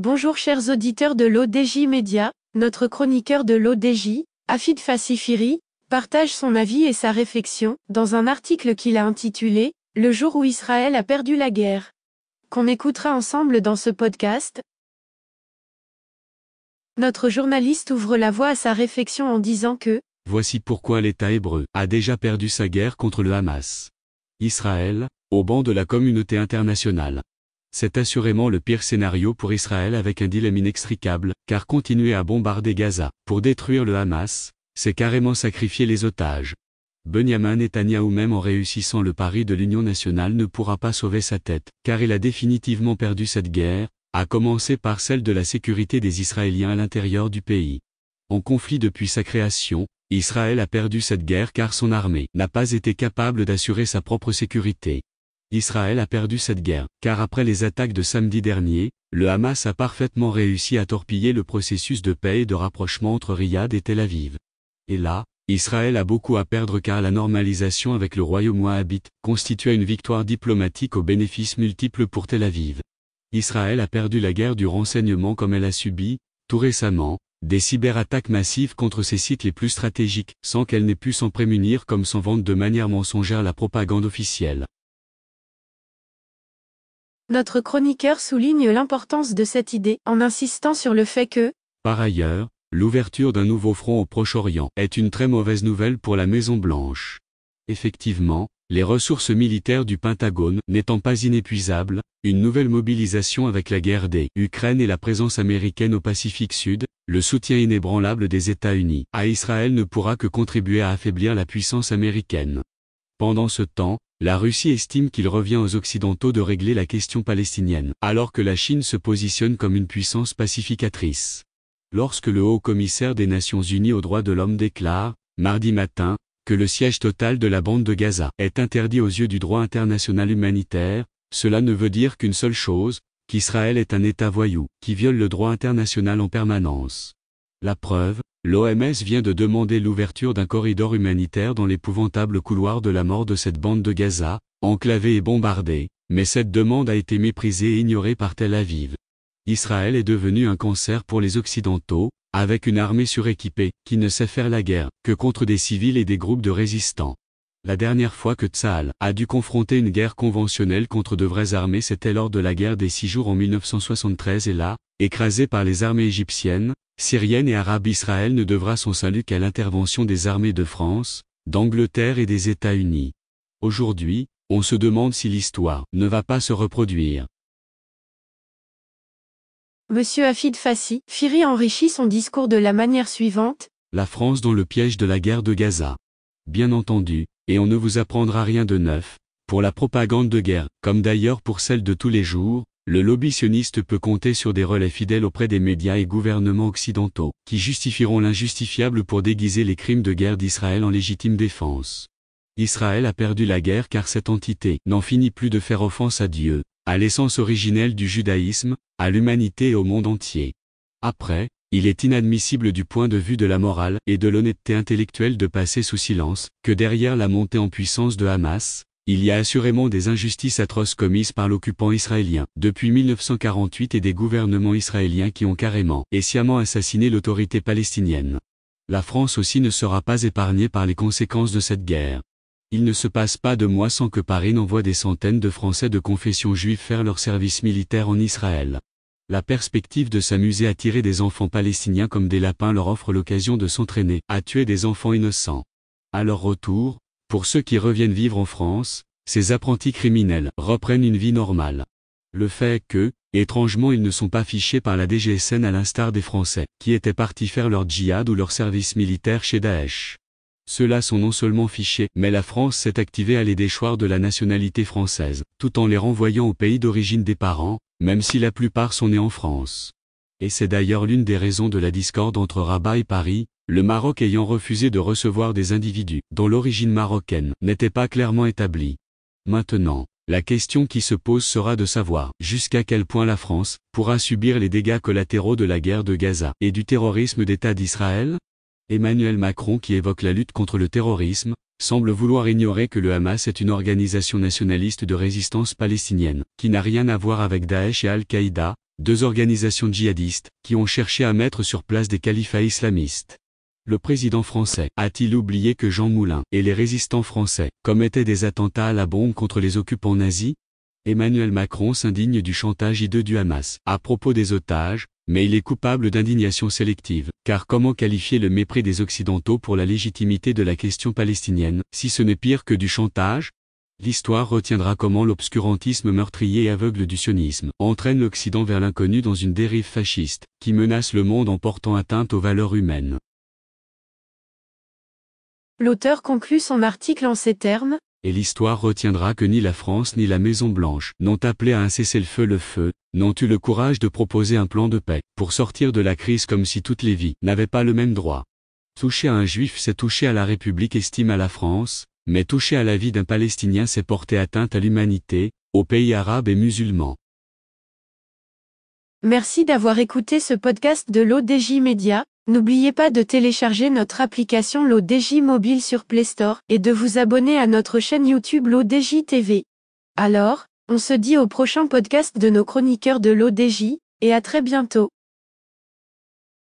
Bonjour chers auditeurs de l'ODJ Média, notre chroniqueur de l'ODJ, Afid Fassifiri, partage son avis et sa réflexion dans un article qu'il a intitulé « Le jour où Israël a perdu la guerre », qu'on écoutera ensemble dans ce podcast. Notre journaliste ouvre la voie à sa réflexion en disant que « Voici pourquoi l'État hébreu a déjà perdu sa guerre contre le Hamas. Israël, au banc de la communauté internationale. C'est assurément le pire scénario pour Israël avec un dilemme inextricable, car continuer à bombarder Gaza pour détruire le Hamas, c'est carrément sacrifier les otages. Benyamin Netanyahou, même en réussissant le pari de l'Union nationale, ne pourra pas sauver sa tête, car il a définitivement perdu cette guerre, à commencer par celle de la sécurité des Israéliens à l'intérieur du pays. En conflit depuis sa création, Israël a perdu cette guerre car son armée n'a pas été capable d'assurer sa propre sécurité. Israël a perdu cette guerre, car après les attaques de samedi dernier, le Hamas a parfaitement réussi à torpiller le processus de paix et de rapprochement entre Riyad et Tel Aviv. Et là, Israël a beaucoup à perdre car la normalisation avec le royaume wahhabite constituait une victoire diplomatique aux bénéfices multiples pour Tel Aviv. Israël a perdu la guerre du renseignement comme elle a subi, tout récemment, des cyberattaques massives contre ses sites les plus stratégiques, sans qu'elle n'ait pu s'en prémunir comme s'en vante de manière mensongère la propagande officielle. Notre chroniqueur souligne l'importance de cette idée en insistant sur le fait que, par ailleurs, l'ouverture d'un nouveau front au Proche-Orient est une très mauvaise nouvelle pour la Maison-Blanche. Effectivement, les ressources militaires du Pentagone n'étant pas inépuisables, une nouvelle mobilisation avec la guerre des Ukraine et la présence américaine au Pacifique Sud, le soutien inébranlable des États-Unis à Israël ne pourra que contribuer à affaiblir la puissance américaine. Pendant ce temps, la Russie estime qu'il revient aux Occidentaux de régler la question palestinienne, alors que la Chine se positionne comme une puissance pacificatrice. Lorsque le haut-commissaire des Nations Unies aux droits de l'homme déclare, mardi matin, que le siège total de la bande de Gaza est interdit aux yeux du droit international humanitaire, cela ne veut dire qu'une seule chose, qu'Israël est un État voyou, qui viole le droit international en permanence. La preuve, l'OMS vient de demander l'ouverture d'un corridor humanitaire dans l'épouvantable couloir de la mort de cette bande de Gaza, enclavée et bombardée, mais cette demande a été méprisée et ignorée par Tel Aviv. Israël est devenu un cancer pour les Occidentaux, avec une armée suréquipée, qui ne sait faire la guerre que contre des civils et des groupes de résistants. La dernière fois que Tsahal a dû confronter une guerre conventionnelle contre de vraies armées, c'était lors de la guerre des 6 jours en 1973 et là, écrasé par les armées égyptiennes, syriennes et arabes, Israël ne devra son salut qu'à l'intervention des armées de France, d'Angleterre et des États-Unis. Aujourd'hui, on se demande si l'histoire ne va pas se reproduire. Monsieur Afid Fassifiri enrichit son discours de la manière suivante. La France dans le piège de la guerre de Gaza. Bien entendu, et on ne vous apprendra rien de neuf, pour la propagande de guerre, comme d'ailleurs pour celle de tous les jours, le lobby sioniste peut compter sur des relais fidèles auprès des médias et gouvernements occidentaux, qui justifieront l'injustifiable pour déguiser les crimes de guerre d'Israël en légitime défense. Israël a perdu la guerre car cette entité n'en finit plus de faire offense à Dieu, à l'essence originelle du judaïsme, à l'humanité et au monde entier. Après, il est inadmissible du point de vue de la morale et de l'honnêteté intellectuelle de passer sous silence que derrière la montée en puissance de Hamas, il y a assurément des injustices atroces commises par l'occupant israélien depuis 1948 et des gouvernements israéliens qui ont carrément et sciemment assassiné l'autorité palestinienne. La France aussi ne sera pas épargnée par les conséquences de cette guerre. Il ne se passe pas de mois sans que Paris n'envoie des centaines de Français de confession juive faire leur service militaire en Israël. La perspective de s'amuser à tirer des enfants palestiniens comme des lapins leur offre l'occasion de s'entraîner à tuer des enfants innocents. À leur retour, pour ceux qui reviennent vivre en France, ces apprentis criminels reprennent une vie normale. Le fait est que, étrangement, ils ne sont pas fichés par la DGSN à l'instar des Français, qui étaient partis faire leur djihad ou leur service militaire chez Daesh. Ceux-là sont non seulement fichés, mais la France s'est activée à les déchoir de la nationalité française, tout en les renvoyant au pays d'origine des parents, même si la plupart sont nés en France. Et c'est d'ailleurs l'une des raisons de la discorde entre Rabat et Paris, le Maroc ayant refusé de recevoir des individus dont l'origine marocaine n'était pas clairement établie. Maintenant, la question qui se pose sera de savoir jusqu'à quel point la France pourra subir les dégâts collatéraux de la guerre de Gaza et du terrorisme d'État d'Israël. Emmanuel Macron, qui évoque la lutte contre le terrorisme, semble vouloir ignorer que le Hamas est une organisation nationaliste de résistance palestinienne, qui n'a rien à voir avec Daesh et Al-Qaïda, 2 organisations djihadistes, qui ont cherché à mettre sur place des califats islamistes. Le président français a-t-il oublié que Jean Moulin et les résistants français commettaient des attentats à la bombe contre les occupants nazis? Emmanuel Macron s'indigne du chantage hideux du Hamas à propos des otages, mais il est coupable d'indignation sélective, car comment qualifier le mépris des Occidentaux pour la légitimité de la question palestinienne, si ce n'est pire que du chantage? L'histoire retiendra comment l'obscurantisme meurtrier et aveugle du sionisme entraîne l'Occident vers l'inconnu dans une dérive fasciste, qui menace le monde en portant atteinte aux valeurs humaines. L'auteur conclut son article en ces termes. Et l'histoire retiendra que ni la France ni la Maison-Blanche n'ont appelé à un cessez-le-feu, n'ont eu le courage de proposer un plan de paix, pour sortir de la crise comme si toutes les vies n'avaient pas le même droit. Toucher à un juif c'est toucher à la République, estime à la France, mais toucher à la vie d'un Palestinien c'est porter atteinte à l'humanité, aux pays arabes et musulmans. Merci d'avoir écouté ce podcast de l'ODJ Média. N'oubliez pas de télécharger notre application l'ODJ Mobile sur Play Store et de vous abonner à notre chaîne YouTube l'ODJ TV. Alors, on se dit au prochain podcast de nos chroniqueurs de l'ODJ, et à très bientôt.